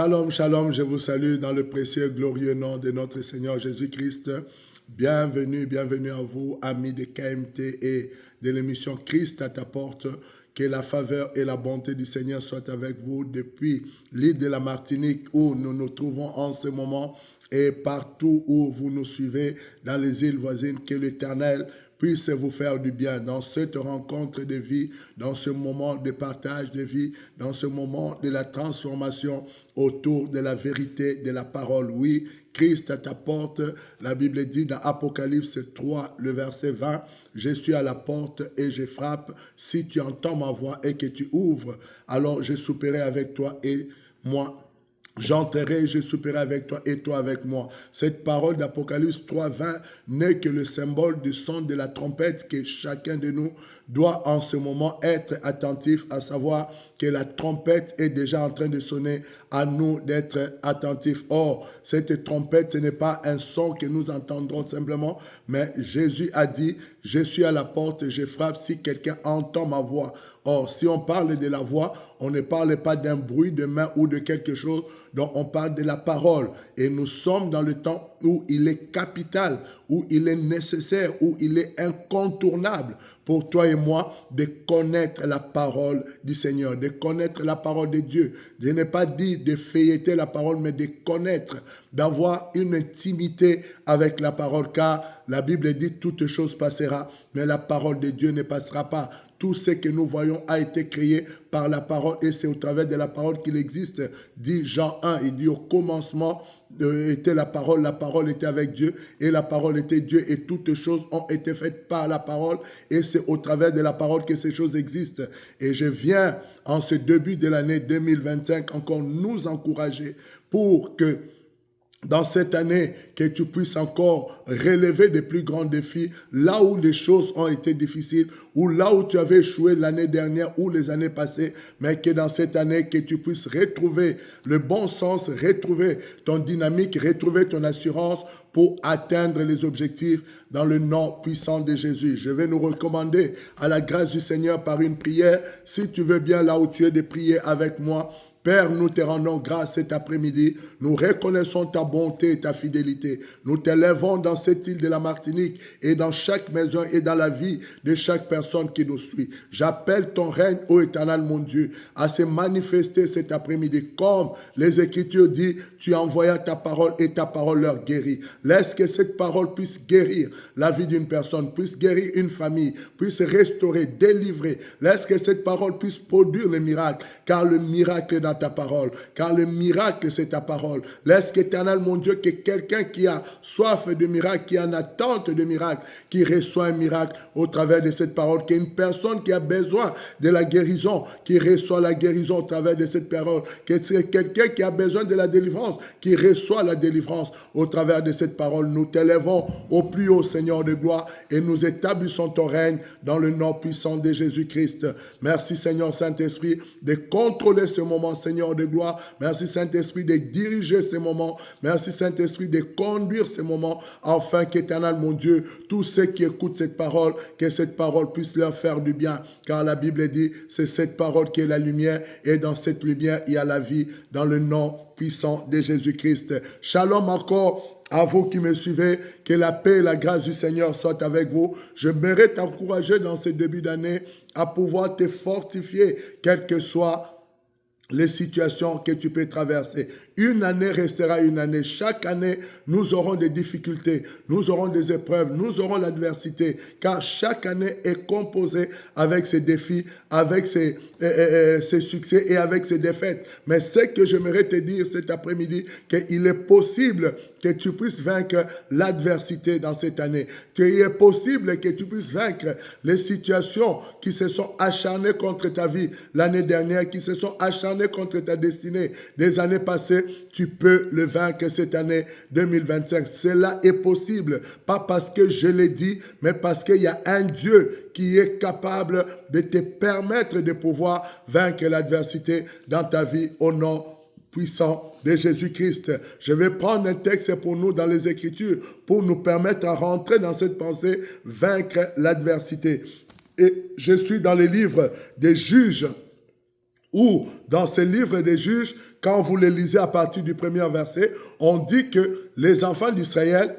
Shalom, shalom, je vous salue dans le précieux et glorieux nom de notre Seigneur Jésus-Christ. Bienvenue, bienvenue à vous, amis de KMT et de l'émission Christ à ta porte. Que la faveur et la bonté du Seigneur soient avec vous depuis l'île de la Martinique où nous nous trouvons en ce moment et partout où vous nous suivez dans les îles voisines. Que l'Éternel puisse vous faire du bien dans cette rencontre de vie, dans ce moment de partage de vie, dans ce moment de la transformation autour de la vérité de la parole. Oui, Christ à ta porte, la Bible dit dans Apocalypse 3, le verset 20, « Je suis à la porte et je frappe. Si tu entends ma voix et que tu ouvres, alors je souperai avec toi et moi. J'entrerai, je souperai avec toi et toi avec moi. » Cette parole d'Apocalypse 3:20 n'est que le symbole du son de la trompette que chacun de nous doit en ce moment être attentif, à savoir que la trompette est déjà en train de sonner, à nous d'être attentifs. Or, cette trompette, ce n'est pas un son que nous entendrons simplement, mais Jésus a dit, « Je suis à la porte, je frappe si quelqu'un entend ma voix. » Or, si on parle de la voix, on ne parle pas d'un bruit de main ou de quelque chose, donc on parle de la parole. Et nous sommes dans le temps où il est capital, où il est nécessaire, où il est incontournable pour toi et moi de connaître la parole du Seigneur, de connaître la parole de Dieu. Je n'ai pas dit de feuilleter la parole, mais de connaître, d'avoir une intimité avec la parole, car la Bible dit toute chose passera, mais la parole de Dieu ne passera pas. Tout ce que nous voyons a été créé par la parole et c'est au travers de la parole qu'il existe. Dit Jean 1, il dit au commencement était la parole était avec Dieu et la parole était Dieu et toutes choses ont été faites par la parole et c'est au travers de la parole que ces choses existent. Et je viens en ce début de l'année 2025 encore nous encourager pour que dans cette année, que tu puisses encore relever de plus grands défis, là où les choses ont été difficiles, ou là où tu avais échoué l'année dernière ou les années passées, mais que dans cette année, que tu puisses retrouver le bon sens, retrouver ton dynamique, retrouver ton assurance pour atteindre les objectifs dans le nom puissant de Jésus. Je vais nous recommander à la grâce du Seigneur par une prière. Si tu veux bien, là où tu es, de prier avec moi. Père, nous te rendons grâce cet après-midi. Nous reconnaissons ta bonté et ta fidélité. Nous t'élèvons dans cette île de la Martinique et dans chaque maison et dans la vie de chaque personne qui nous suit. J'appelle ton règne, ô Éternel mon Dieu, à se manifester cet après-midi. Comme les Écritures disent, tu envoyas ta parole et ta parole leur guérit. Laisse que cette parole puisse guérir la vie d'une personne, puisse guérir une famille, puisse restaurer, délivrer. Laisse que cette parole puisse produire le miracle, car le miracle est dans ta parole, car le miracle c'est ta parole. Laisse qu'Éternel mon Dieu, que quelqu'un qui a soif de miracle, qui a en attente de miracle, qui reçoit un miracle au travers de cette parole, qu'une personne qui a besoin de la guérison, qui reçoit la guérison au travers de cette parole, que c'est quelqu'un qui a besoin de la délivrance, qui reçoit la délivrance au travers de cette parole. Nous t'élèvons au plus haut, Seigneur de gloire, et nous établissons ton règne dans le nom puissant de Jésus-Christ. Merci Seigneur Saint-Esprit de contrôler ce moment, Seigneur de gloire. Merci Saint-Esprit de diriger ces moments. Merci Saint-Esprit de conduire ces moments, afin qu'Éternel mon Dieu, tous ceux qui écoutent cette parole, que cette parole puisse leur faire du bien. Car la Bible dit, c'est cette parole qui est la lumière, et dans cette lumière, il y a la vie, dans le nom puissant de Jésus-Christ. Shalom encore à vous qui me suivez, que la paix et la grâce du Seigneur soient avec vous. Je m'aimerais t'encourager dans ce début d'année à pouvoir te fortifier, quel que soit les situations que tu peux traverser. Une année restera une année. Chaque année, nous aurons des difficultés, nous aurons des épreuves, nous aurons l'adversité, car chaque année est composée avec ses défis, avec ses succès et avec ses défaites. Mais ce que j'aimerais te dire cet après-midi, qu'il est possible que tu puisses vaincre l'adversité dans cette année, qu'il est possible que tu puisses vaincre les situations qui se sont acharnées contre ta vie l'année dernière, qui se sont acharnées contre ta destinée des années passées. Tu peux le vaincre cette année 2025. Cela est possible, pas parce que je l'ai dit, mais parce qu'il y a un Dieu qui est capable de te permettre de pouvoir vaincre l'adversité dans ta vie au nom puissant de Jésus-Christ. Je vais prendre un texte pour nous dans les Écritures pour nous permettre à rentrer dans cette pensée, vaincre l'adversité. Et je suis dans les livres des Juges, Ou dans ce livre des Juges, quand vous le lisez à partir du premier verset, on dit que les enfants d'Israël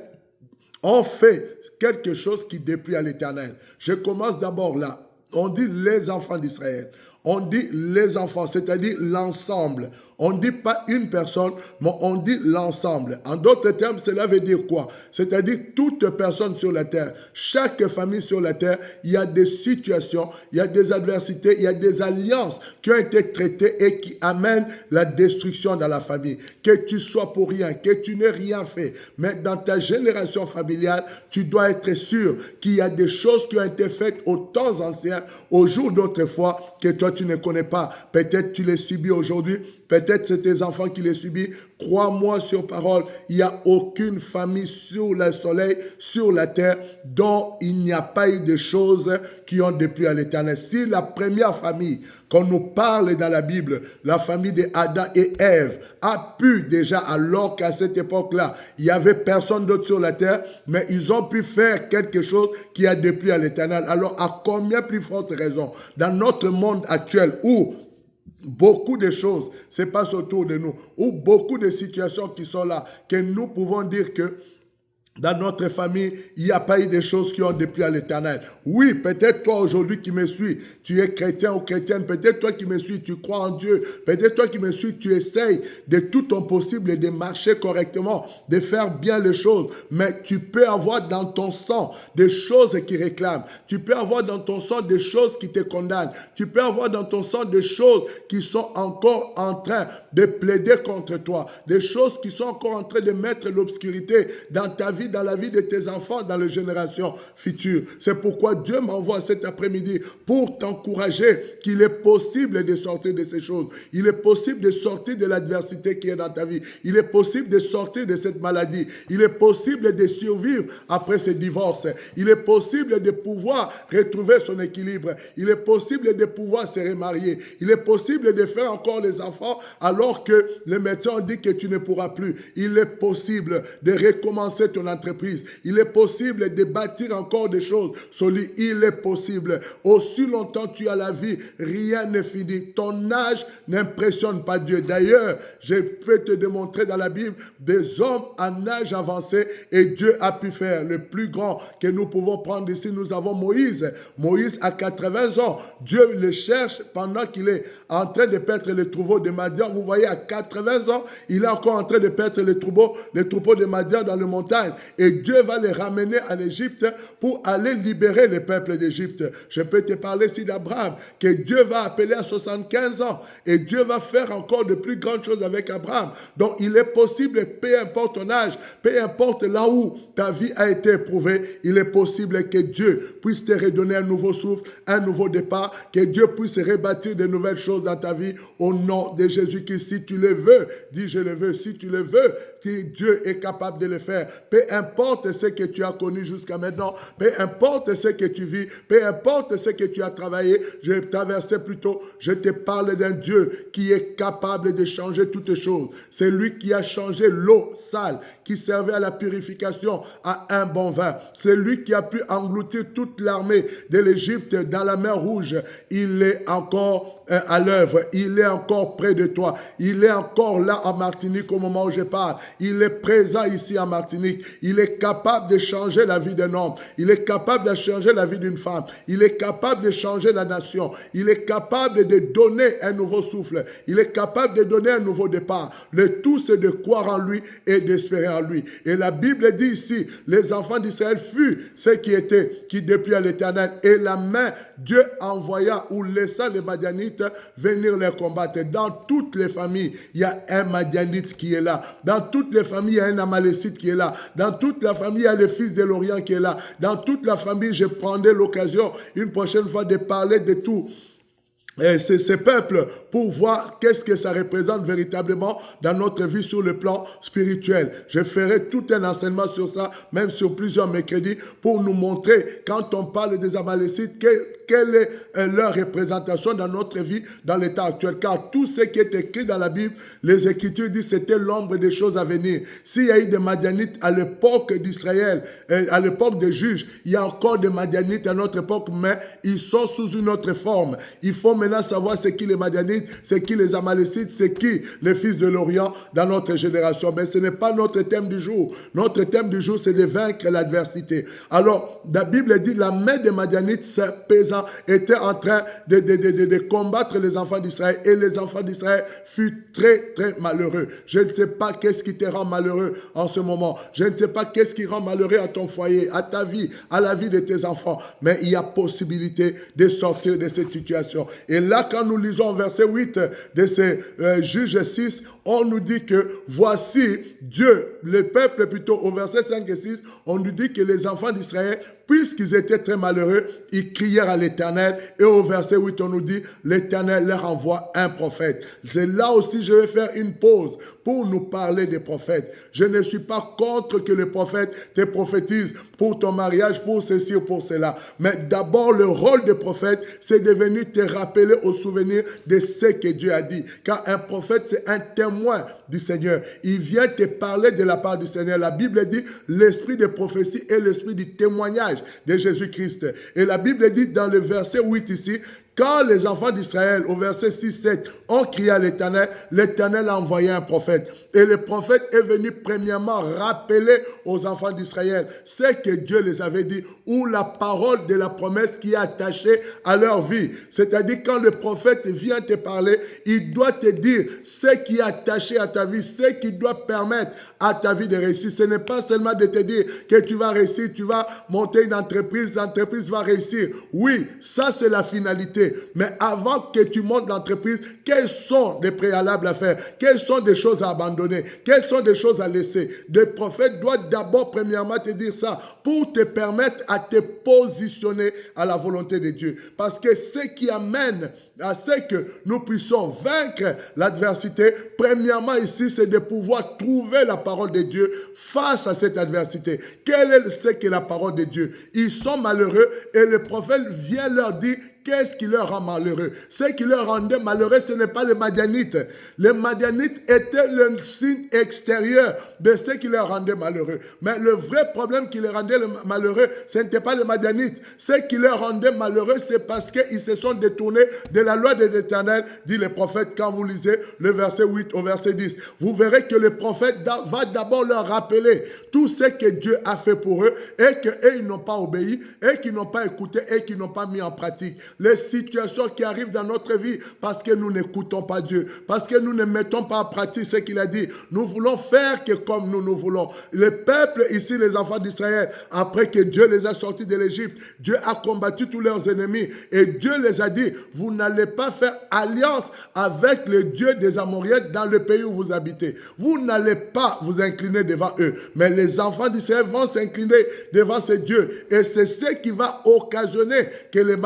ont fait quelque chose qui déplut à l'Éternel. Je commence d'abord là. On dit les enfants d'Israël. On dit les enfants, c'est-à-dire l'ensemble. On ne dit pas une personne, mais on dit l'ensemble. En d'autres termes, cela veut dire quoi? C'est-à-dire toute personne sur la terre, chaque famille sur la terre, il y a des situations, il y a des adversités, il y a des alliances qui ont été traitées et qui amènent la destruction dans la famille. Que tu sois pour rien, que tu n'aies rien fait, mais dans ta génération familiale, tu dois être sûr qu'il y a des choses qui ont été faites aux temps anciens, au jour d'autrefois, que toi tu ne connais pas. Peut-être tu les subis aujourd'hui, peut-être c'est tes enfants qui les subissent. Crois-moi sur parole, il n'y a aucune famille sur le soleil, sur la terre, dont il n'y a pas eu de choses qui ont déplu à l'Éternel. Si la première famille qu'on nous parle dans la Bible, la famille d'Adam et Ève, a pu déjà, alors qu'à cette époque-là, il n'y avait personne d'autre sur la terre, mais ils ont pu faire quelque chose qui a déplu à l'Éternel. Alors, à combien plus forte raison, dans notre monde actuel où beaucoup de choses se passent autour de nous, où beaucoup de situations qui sont là, que nous pouvons dire que dans notre famille, il n'y a pas eu des choses qui ont déplu à l'Éternel. Oui, peut-être toi aujourd'hui qui me suis, tu es chrétien ou chrétienne. Peut-être toi qui me suis, tu crois en Dieu. Peut-être toi qui me suis, tu essayes de tout ton possible de marcher correctement, de faire bien les choses. Mais tu peux avoir dans ton sang des choses qui réclament. Tu peux avoir dans ton sang des choses qui te condamnent. Tu peux avoir dans ton sang des choses qui sont encore en train de plaider contre toi. Des choses qui sont encore en train de mettre l'obscurité dans ta vie, dans la vie de tes enfants, dans les générations futures. C'est pourquoi Dieu m'envoie cet après-midi pour t'encourager qu'il est possible de sortir de ces choses. Il est possible de sortir de l'adversité qui est dans ta vie. Il est possible de sortir de cette maladie. Il est possible de survivre après ce divorce. Il est possible de pouvoir retrouver son équilibre. Il est possible de pouvoir se remarier. Il est possible de faire encore les enfants alors que le médecin dit que tu ne pourras plus. Il est possible de recommencer ton entreprise. Il est possible de bâtir encore des choses solides. Il est possible. Aussi longtemps tu as la vie, rien ne finit. Ton âge n'impressionne pas Dieu. D'ailleurs, je peux te démontrer dans la Bible des hommes en âge avancé et Dieu a pu faire. Le plus grand que nous pouvons prendre ici, nous avons Moïse. Moïse a 80 ans. Dieu le cherche pendant qu'il est en train de perdre les troupeaux de Madian. Vous voyez, à 80 ans, il est encore en train de perdre les troupeaux de Madian dans les montagnes. Et Dieu va les ramener en Égypte pour aller libérer le peuple d'Égypte. Je peux te parler ici d'Abraham, que Dieu va appeler à 75 ans. Et Dieu va faire encore de plus grandes choses avec Abraham. Donc il est possible, peu importe ton âge, peu importe là où ta vie a été éprouvée, il est possible que Dieu puisse te redonner un nouveau souffle, un nouveau départ, que Dieu puisse rebâtir de nouvelles choses dans ta vie au nom de Jésus-Christ. Si tu le veux, dis je le veux. Si tu le veux, si Dieu est capable de le faire. Peu importe ce que tu as connu jusqu'à maintenant, peu importe ce que tu vis, peu importe ce que tu as travaillé, je traversé plutôt, je te parle d'un Dieu qui est capable de changer toutes choses. C'est lui qui a changé l'eau sale qui servait à la purification à un bon vin. C'est lui qui a pu engloutir toute l'armée de l'Égypte dans la mer Rouge. Il est encore à l'œuvre. Il est encore près de toi. Il est encore là en Martinique au moment où je parle. Il est présent ici en Martinique. Il est capable de changer la vie d'un homme. Il est capable de changer la vie d'une femme. Il est capable de changer la nation. Il est capable de donner un nouveau souffle. Il est capable de donner un nouveau départ. Le tout, c'est de croire en lui et d'espérer en lui. Et la Bible dit ici, les enfants d'Israël furent ceux qui depuis à l'Éternel. Et la main, Dieu envoya ou laissa les Madianites venir les combattre. Dans toutes les familles, il y a un Madianite qui est là. Dans toutes les familles, il y a un Amalécite qui est là. Dans toute la famille, il y a le fils de l'Orient qui est là. Dans toute la famille, je prendrai l'occasion une prochaine fois de parler de tout. Ces peuples pour voir qu'est-ce que ça représente véritablement dans notre vie sur le plan spirituel. Je ferai tout un enseignement sur ça, même sur plusieurs mercredis, pour nous montrer, quand on parle des Amalécites, quelle est leur représentation dans notre vie, dans l'état actuel. Car tout ce qui est écrit dans la Bible, les Écritures disent que c'était l'ombre des choses à venir. S'il y a eu des Madianites à l'époque d'Israël, à l'époque des juges, il y a encore des Madianites à notre époque, mais ils sont sous une autre forme. Il faut maintenant savoir c'est qui les Madianites, c'est qui les Amalécites, c'est qui les fils de l'Orient dans notre génération. Mais ce n'est pas notre thème du jour. Notre thème du jour, c'est de vaincre l'adversité. Alors, la Bible dit la main des Madianites, ces paysans, était en train de combattre les enfants d'Israël. Et les enfants d'Israël furent très, très malheureux. Je ne sais pas qu'est-ce qui te rend malheureux en ce moment. Je ne sais pas qu'est-ce qui rend malheureux à ton foyer, à ta vie, à la vie de tes enfants. Mais il y a possibilité de sortir de cette situation. Et là, quand nous lisons verset 8 de ces Juges 6, on nous dit que voici Dieu, le peuple plutôt, au verset 5 et 6, on nous dit que les enfants d'Israël, puisqu'ils étaient très malheureux, ils crièrent à l'Éternel. Et au verset 8, on nous dit, l'Éternel leur envoie un prophète. C'est là aussi, je vais faire une pause pour nous parler des prophètes. Je ne suis pas contre que les prophètes te prophétisent pour ton mariage, pour ceci ou pour cela. Mais d'abord, le rôle de prophète, c'est de venir te rappeler au souvenir de ce que Dieu a dit. Car un prophète, c'est un témoin du Seigneur. Il vient te parler de la part du Seigneur. La Bible dit, l'esprit de prophétie est l'esprit du témoignage de Jésus-Christ. Et la Bible dit dans le verset 8 ici, quand les enfants d'Israël, au verset 6-7, ont crié à l'Éternel, l'Éternel a envoyé un prophète. Et le prophète est venu premièrement rappeler aux enfants d'Israël ce que Dieu les avait dit, ou la parole de la promesse qui est attachée à leur vie. C'est-à-dire quand le prophète vient te parler, il doit te dire ce qui est attaché à ta vie, ce qui doit permettre à ta vie de réussir. Ce n'est pas seulement de te dire que tu vas réussir, tu vas monter une entreprise, l'entreprise va réussir. Oui, ça c'est la finalité. Mais avant que tu montes l'entreprise, quels sont les préalables à faire? Quelles sont des choses à abandonner? Quelles sont des choses à laisser? Le prophète doit d'abord, premièrement, te dire ça pour te permettre à te positionner à la volonté de Dieu. Parce que ce qui amène à ce que nous puissions vaincre l'adversité, premièrement ici, c'est de pouvoir trouver la parole de Dieu face à cette adversité. Quelle est ce qu'est la parole de Dieu? Ils sont malheureux et le prophète vient leur dire qu'est-ce qui leur rend malheureux. Ce qui leur rendait malheureux, ce n'est pas les Madianites. Les Madianites étaient le signe extérieur de ce qui leur rendait malheureux. Mais le vrai problème qui les rendait malheureux, ce n'était pas les Madianites. Ce qui leur rendait malheureux, c'est parce qu'ils se sont détournés de la loi de l'Éternel, dit le prophète, quand vous lisez le verset 8 au verset 10. Vous verrez que le prophète va d'abord leur rappeler tout ce que Dieu a fait pour eux et qu'eux, ils n'ont pas obéi et qu'ils n'ont pas écouté et qu'ils n'ont pas mis en pratique. Les situations qui arrivent dans notre vie parce que nous n'écoutons pas Dieu, parce que nous ne mettons pas en pratique ce qu'il a dit. Nous voulons faire que comme nous voulons. Le peuple ici, les enfants d'Israël, après que Dieu les a sortis de l'Égypte, Dieu a combattu tous leurs ennemis et Dieu les a dit, vous n'allez pas faire alliance avec le Dieu des Amorites dans le pays où vous habitez. Vous n'allez pas vous incliner devant eux, mais les enfants d'Israël vont s'incliner devant ces dieux et c'est ce qui va occasionner que les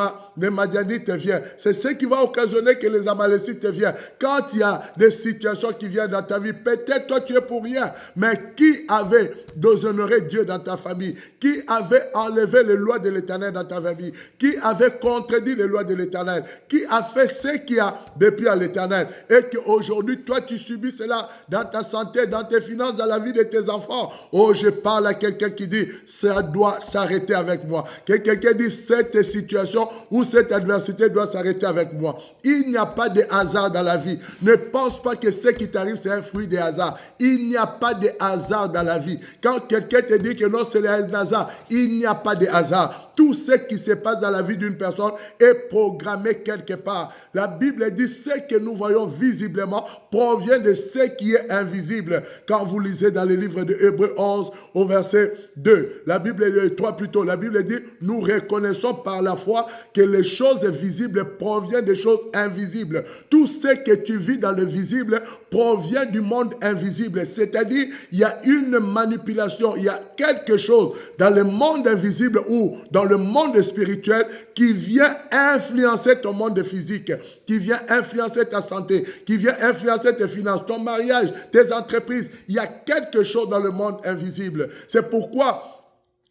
Madianites viennent. C'est ce qui va occasionner que les Amalécites viennent. Quand il y a des situations qui viennent dans ta vie, peut-être toi tu es pour rien, mais qui avait déshonoré Dieu dans ta famille? Qui avait enlevé les lois de l'Éternel dans ta famille? Qui avait contredit les lois de l'Éternel? Qui a fait ce qui a déplu à l'Éternel? Et qu'aujourd'hui, toi tu subis cela dans ta santé, dans tes finances, dans la vie de tes enfants. Oh, je parle à quelqu'un qui dit, ça doit s'arrêter avec moi. Que quelqu'un dit, cette situation où cette adversité doit s'arrêter avec moi. Il n'y a pas de hasard dans la vie. Ne pense pas que ce qui t'arrive, c'est un fruit de hasard. Il n'y a pas de hasard dans la vie. Quand quelqu'un te dit que non, c'est un hasard, il n'y a pas de hasard. Tout ce qui se passe dans la vie d'une personne est programmé quelque part. La Bible dit ce que nous voyons visiblement provient de ce qui est invisible. Quand vous lisez dans le livre de Hébreux 11 au verset 2, la Bible 3 plutôt, la Bible dit nous reconnaissons par la foi que les choses visibles proviennent des choses invisibles. Tout ce que tu vis dans le visible provient du monde invisible. C'est-à-dire, il y a une manipulation, il y a quelque chose dans le monde invisible ou dans le monde spirituel qui vient influencer ton monde physique, qui vient influencer ta santé, qui vient influencer tes finances, ton mariage, tes entreprises. Il y a quelque chose dans le monde invisible. C'est pourquoi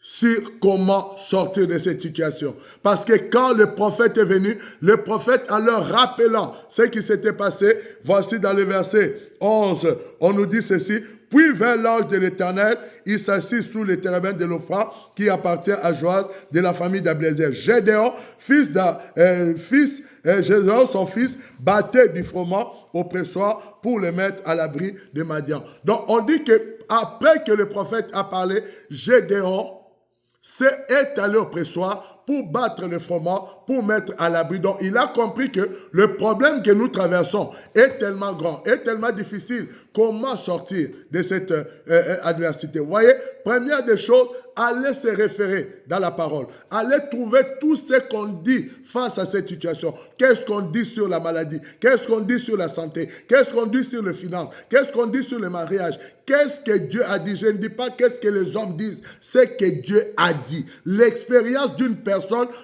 sur comment sortir de cette situation. Parce que quand le prophète est venu, le prophète en leur rappelant ce qui s'était passé, voici dans le verset 11, on nous dit ceci: puis vint l'ange de l'Éternel, il s'assit sous les térébinths de l'Ophra, qui appartient à Joas, de la famille d'Ablézer. Gédéon, Gédéon, son fils, battait du froment au pressoir pour le mettre à l'abri de Madian. Donc on dit que après que le prophète a parlé, Gédéon est allé au pressoir pour battre le froment, pour mettre à l'abri. Donc, il a compris que le problème que nous traversons est tellement grand, est tellement difficile. Comment sortir de cette adversité? Vous voyez, première des choses, allez se référer dans la parole. Allez trouver tout ce qu'on dit face à cette situation. Qu'est-ce qu'on dit sur la maladie? Qu'est-ce qu'on dit sur la santé? Qu'est-ce qu'on dit sur les finances? Qu'est-ce qu'on dit sur le mariage? Qu'est-ce que Dieu a dit? Je ne dis pas qu'est-ce que les hommes disent, c'est que Dieu a dit. L'expérience d'une personne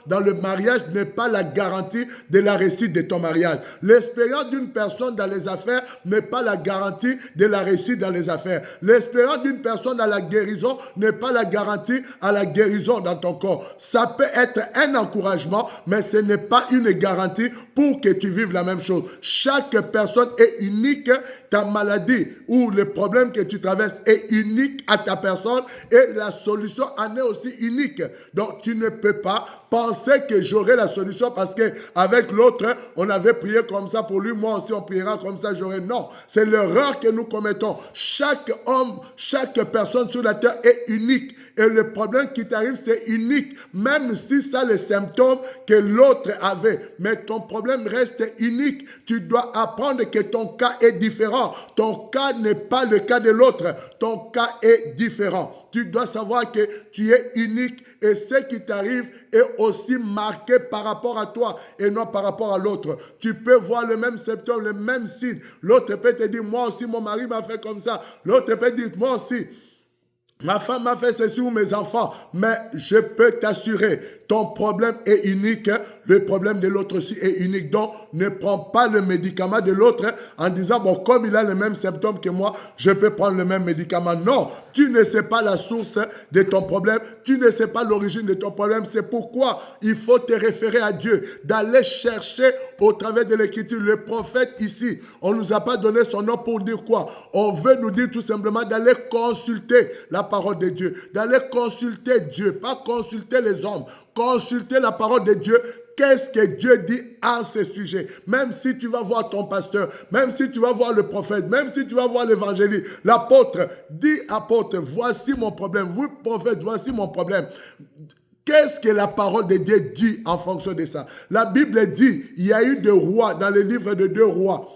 dans le mariage n'est pas la garantie de la réussite de ton mariage. L'expérience d'une personne dans les affaires n'est pas la garantie de la réussite dans les affaires. L'expérience d'une personne dans la guérison n'est pas la garantie à la guérison dans ton corps. Ça peut être un encouragement, mais ce n'est pas une garantie pour que tu vives la même chose. Chaque personne est unique. Ta maladie ou le problème que tu traverses est unique à ta personne et la solution en est aussi unique. Donc, tu ne peux pas penser que j'aurai la solution parce qu'avec l'autre, on avait prié comme ça pour lui, moi aussi on priera comme ça, j'aurai. Non, c'est l'erreur que nous commettons. Chaque homme, chaque personne sur la terre est unique et le problème qui t'arrive, c'est unique, même si ça a les symptômes que l'autre avait. Mais ton problème reste unique. Tu dois apprendre que ton cas est différent. Ton cas n'est pas le cas de l'autre. Ton cas est différent. Tu dois savoir que tu es unique et ce qui t'arrive est aussi marqué par rapport à toi et non par rapport à l'autre. Tu peux voir le même symptôme, le même signe. L'autre peut te dire, moi aussi mon mari m'a fait comme ça. L'autre peut dire, moi aussi ma femme m'a fait ceci ou mes enfants, mais je peux t'assurer, ton problème est unique, le problème de l'autre aussi est unique. Donc, ne prends pas le médicament de l'autre en disant, bon, comme il a les mêmes symptômes que moi, je peux prendre le même médicament. Non, tu ne sais pas la source de ton problème, tu ne sais pas l'origine de ton problème. C'est pourquoi il faut te référer à Dieu, d'aller chercher au travers de l'écriture. Le prophète ici, on ne nous a pas donné son nom pour dire quoi? On veut nous dire tout simplement d'aller consulter la parole de Dieu, d'aller consulter Dieu, pas consulter les hommes, consulter la parole de Dieu. Qu'est-ce que Dieu dit à ce sujet? Même si tu vas voir ton pasteur, même si tu vas voir le prophète, même si tu vas voir l'évangéliste, l'apôtre, dis apôtre, voici mon problème, oui prophète, voici mon problème. Qu'est-ce que la parole de Dieu dit en fonction de ça? La Bible dit, il y a eu des rois dans le livre de 2 rois,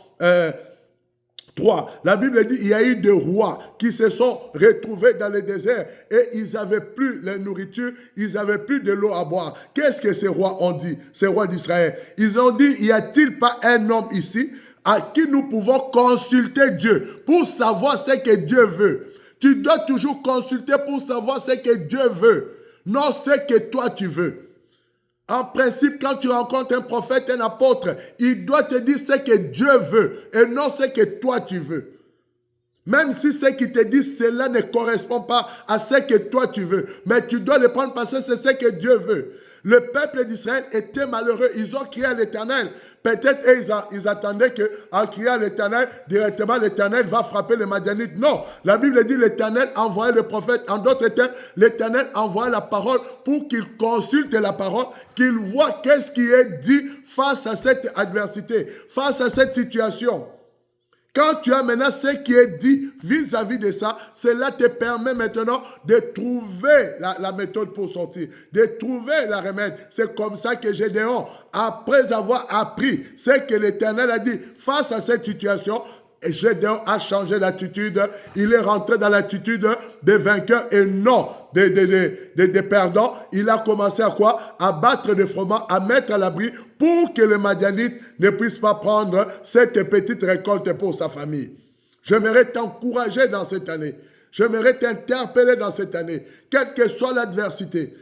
3. La Bible dit il y a eu des rois qui se sont retrouvés dans le désert et ils n'avaient plus la nourriture, ils n'avaient plus de l'eau à boire. Qu'est-ce que ces rois ont dit, ces rois d'Israël? Ils ont dit, y a-t-il pas un homme ici à qui nous pouvons consulter Dieu pour savoir ce que Dieu veut? Tu dois toujours consulter pour savoir ce que Dieu veut, non ce que toi tu veux. En principe, quand tu rencontres un prophète, un apôtre, il doit te dire ce que Dieu veut et non ce que toi tu veux. Même si ce qu'il te dit, cela ne correspond pas à ce que toi tu veux. Mais tu dois le prendre parce que c'est ce que Dieu veut. Le peuple d'Israël était malheureux. Ils ont crié à l'Éternel. Peut-être ils attendaient qu'en criant à l'Éternel, directement l'Éternel va frapper les Madianites. Non, la Bible dit l'Éternel envoyait le prophète. En d'autres termes, l'Éternel envoyait la parole pour qu'il consulte la parole, qu'il voit qu'est-ce qui est dit face à cette adversité, face à cette situation. Quand tu as maintenant ce qui est dit vis-à-vis de ça, cela te permet maintenant de trouver la méthode pour sortir, de trouver la remède. C'est comme ça que Gédéon, après avoir appris ce que l'Éternel a dit face à cette situation, Gédéon a changé d'attitude. Il est rentré dans l'attitude de vainqueur et non de perdant. Il a commencé à quoi? À battre le froment, à mettre à l'abri pour que le Madianite ne puisse pas prendre cette petite récolte pour sa famille. J'aimerais t'encourager dans cette année. J'aimerais t'interpeller dans cette année. Quelle que soit l'adversité,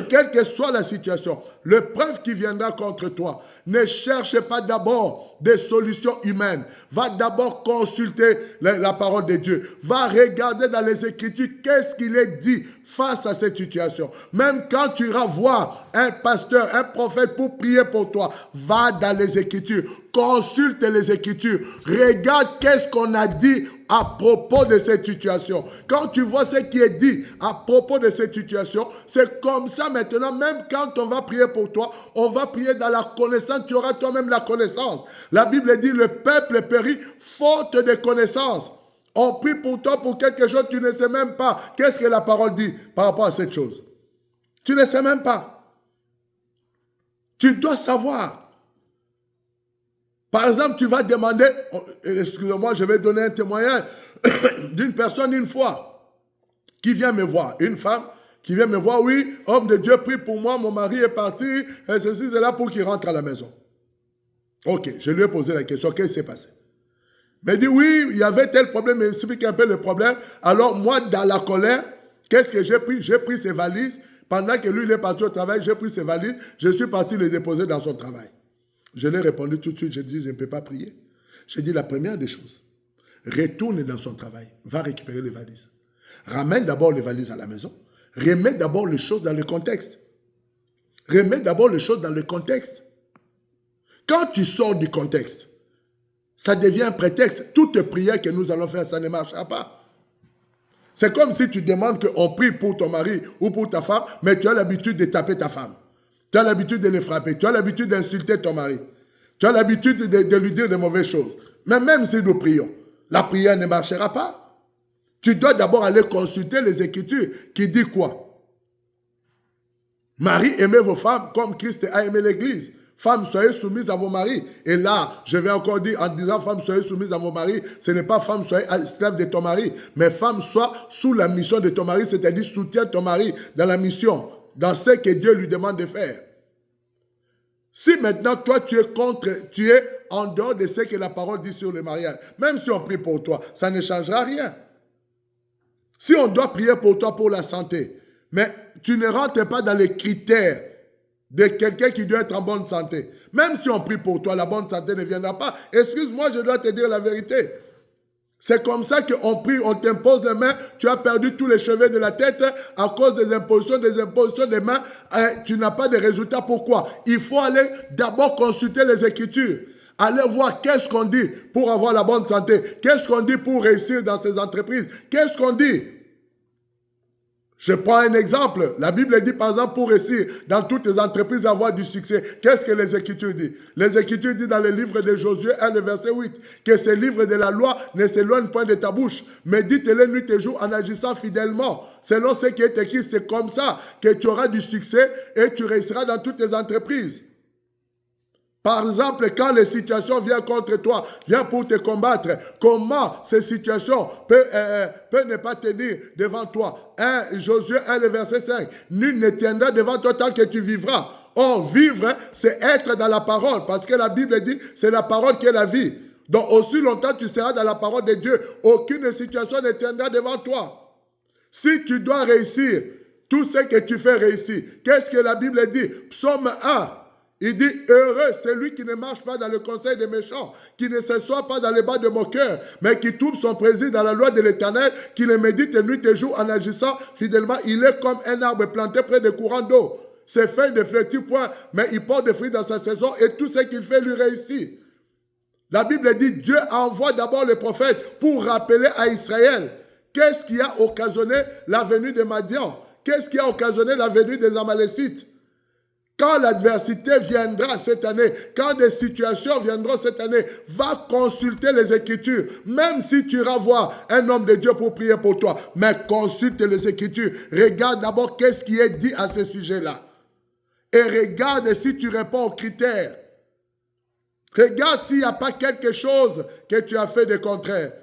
quelle que soit la situation, l'épreuve qui viendra contre toi, ne cherche pas d'abord des solutions humaines. Va d'abord consulter la parole de Dieu. Va regarder dans les Écritures qu'est-ce qu'il est dit face à cette situation. Même quand tu iras voir un pasteur, un prophète pour prier pour toi, va dans les Écritures. Consulte les Écritures. Regarde qu'est-ce qu'on a dit à propos de cette situation. Quand tu vois ce qui est dit à propos de cette situation, c'est comme ça maintenant, même quand on va prier pour toi, on va prier dans la connaissance, tu auras toi-même la connaissance. La Bible dit, le peuple périt faute de connaissance. On prie pour toi pour quelque chose, tu ne sais même pas. Qu'est-ce que la parole dit par rapport à cette chose? Tu ne sais même pas. Tu dois savoir. Par exemple, tu vas demander, excusez-moi, je vais donner un témoignage d'une personne une fois qui vient me voir, une femme qui vient me voir, oui, homme de Dieu, prie pour moi, mon mari est parti, et ceci, c'est là pour qu'il rentre à la maison. Ok, je lui ai posé la question, qu'est-ce qui s'est passé? Il m'a dit, oui, il y avait tel problème, il explique un peu le problème. Alors moi, dans la colère, qu'est-ce que j'ai pris? J'ai pris ses valises. Pendant que lui, il est parti au travail, j'ai pris ses valises, je suis parti les déposer dans son travail. Je l'ai répondu tout de suite, j'ai dit, je ne peux pas prier. J'ai dit, la première des choses, retourne dans son travail, va récupérer les valises. Ramène d'abord les valises à la maison, remets d'abord les choses dans le contexte. Remets d'abord les choses dans le contexte. Quand tu sors du contexte, ça devient un prétexte. Toute prière que nous allons faire, ça ne marchera pas. C'est comme si tu demandes qu'on prie pour ton mari ou pour ta femme, mais tu as l'habitude de taper ta femme. Tu as l'habitude de le frapper. Tu as l'habitude d'insulter ton mari. Tu as l'habitude de lui dire de mauvaises choses. Mais même si nous prions, la prière ne marchera pas. Tu dois d'abord aller consulter les Écritures qui disent quoi? Marie, aimez vos femmes comme Christ a aimé l'Église. Femmes, soyez soumises à vos maris. Et là, je vais encore dire, en disant femmes, soyez soumises à vos maris, ce n'est pas femmes, soyez esclaves de ton mari, mais femmes, soient sous la mission de ton mari, c'est-à-dire soutiens ton mari dans la mission, dans ce que Dieu lui demande de faire. Si maintenant, toi, tu es en dehors de ce que la parole dit sur le mariage, même si on prie pour toi, ça ne changera rien. Si on doit prier pour toi pour la santé, mais tu ne rentres pas dans les critères de quelqu'un qui doit être en bonne santé. Même si on prie pour toi, la bonne santé ne viendra pas. Excuse-moi, je dois te dire la vérité. C'est comme ça qu'on prie, on t'impose les mains, tu as perdu tous les cheveux de la tête à cause des impositions des mains, tu n'as pas de résultats. Pourquoi? Il faut aller d'abord consulter les Écritures. Allez voir qu'est-ce qu'on dit pour avoir la bonne santé. Qu'est-ce qu'on dit pour réussir dans ces entreprises. Qu'est-ce qu'on dit? Je prends un exemple. La Bible dit, par exemple, pour réussir dans toutes les entreprises, avoir du succès. Qu'est-ce que les Écritures disent? Les Écritures disent dans le livre de Josué 1, le verset 8, que ce livre de la loi ne s'éloigne point de ta bouche. Médite-le nuit et jour en agissant fidèlement. Selon ce qui est écrit, c'est comme ça que tu auras du succès et tu réussiras dans toutes les entreprises. Par exemple, quand les situations viennent contre toi, viennent pour te combattre, comment ces situations peuvent ne pas tenir devant toi? 1 Josué 1, le verset 5. Nul ne tiendra devant toi tant que tu vivras. Or, vivre, c'est être dans la parole, parce que la Bible dit, c'est la parole qui est la vie. Donc, aussi longtemps tu seras dans la parole de Dieu, aucune situation ne tiendra devant toi. Si tu dois réussir, tout ce que tu fais réussir, qu'est-ce que la Bible dit? Psaume 1. Il dit, heureux celui qui ne marche pas dans le conseil des méchants, qui ne s'assoit pas dans les bas de moqueurs, mais qui trouve son plaisir dans la loi de l'Éternel, qui le médite nuit et jour en agissant fidèlement. Il est comme un arbre planté près des courants d'eau. Ses feuilles ne flétissent point, mais il porte des fruits dans sa saison et tout ce qu'il fait lui réussit. La Bible dit, Dieu envoie d'abord les prophètes pour rappeler à Israël qu'est-ce qui a occasionné la venue de Madian, qu'est-ce qui a occasionné la venue des Amalécites. Quand l'adversité viendra cette année, quand des situations viendront cette année, va consulter les Écritures. Même si tu iras voir un homme de Dieu pour prier pour toi, mais consulte les Écritures. Regarde d'abord qu'est-ce qui est dit à ce sujet-là. Et regarde si tu réponds aux critères. Regarde s'il n'y a pas quelque chose que tu as fait de contraire.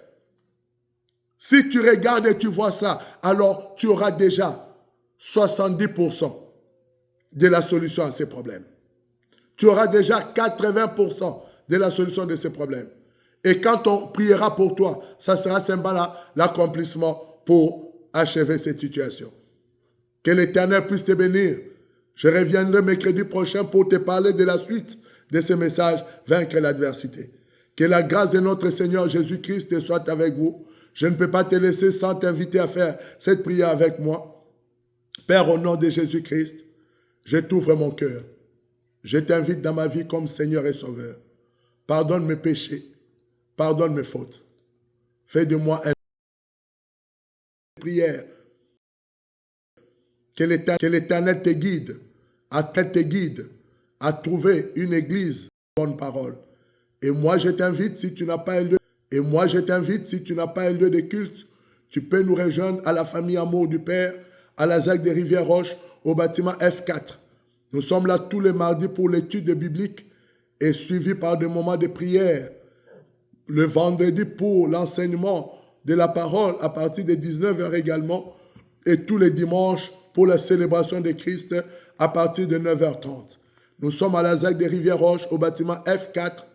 Si tu regardes et tu vois ça, alors tu auras déjà 70% de la solution à ces problèmes. Tu auras déjà 80% de la solution de ces problèmes. Et quand on priera pour toi, ça sera simplement l'accomplissement pour achever cette situation. Que l'Éternel puisse te bénir. Je reviendrai mercredi prochain pour te parler de la suite de ce message, vaincre l'adversité. Que la grâce de notre Seigneur Jésus-Christ soit avec vous. Je ne peux pas te laisser sans t'inviter à faire cette prière avec moi. Père, au nom de Jésus-Christ, je t'ouvre mon cœur. Je t'invite dans ma vie comme Seigneur et Sauveur. Pardonne mes péchés. Pardonne mes fautes. Fais de moi une prière. Que l'Éternel te guide, à trouver une église, bonne parole. Et moi, je t'invite, si tu n'as pas un lieu, de culte, tu peux nous rejoindre à la famille Amour du Père, à la ZAC des Rivières-Roches, au bâtiment F4. Nous sommes là tous les mardis pour l'étude biblique et suivi par des moments de prière. Le vendredi pour l'enseignement de la parole à partir de 19h également. Et tous les dimanches pour la célébration de Christ à partir de 9h30. Nous sommes à la ZAC des Rivières-Roches au bâtiment F4.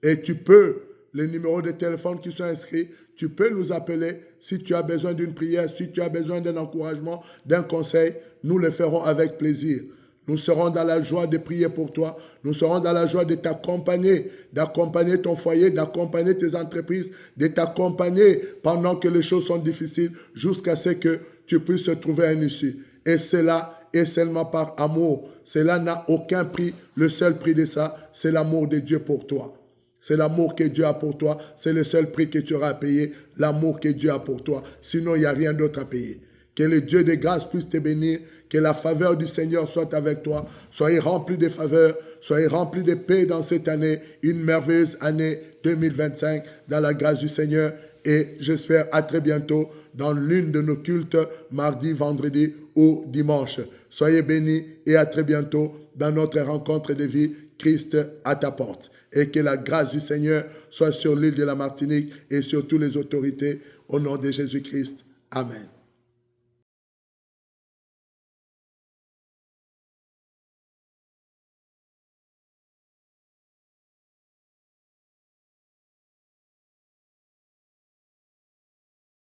Et tu peux, les numéros de téléphone qui sont inscrits, tu peux nous appeler si tu as besoin d'une prière, si tu as besoin d'un encouragement, d'un conseil. Nous le ferons avec plaisir. Nous serons dans la joie de prier pour toi. Nous serons dans la joie de t'accompagner, d'accompagner ton foyer, d'accompagner tes entreprises, de t'accompagner pendant que les choses sont difficiles jusqu'à ce que tu puisses te trouver un issue. Et cela est seulement par amour. Cela n'a aucun prix. Le seul prix de ça, c'est l'amour de Dieu pour toi. C'est l'amour que Dieu a pour toi. C'est le seul prix que tu auras à payer. L'amour que Dieu a pour toi. Sinon, il n'y a rien d'autre à payer. Que le Dieu de grâce puisse te bénir. Que la faveur du Seigneur soit avec toi. Soyez remplis de faveur. Soyez remplis de paix dans cette année. Une merveilleuse année 2025 dans la grâce du Seigneur. Et j'espère à très bientôt dans l'une de nos cultes, mardi, vendredi ou dimanche. Soyez bénis et à très bientôt dans notre rencontre de vie, Christ à ta porte. Et que la grâce du Seigneur soit sur l'île de la Martinique et sur toutes les autorités au nom de Jésus-Christ. Amen.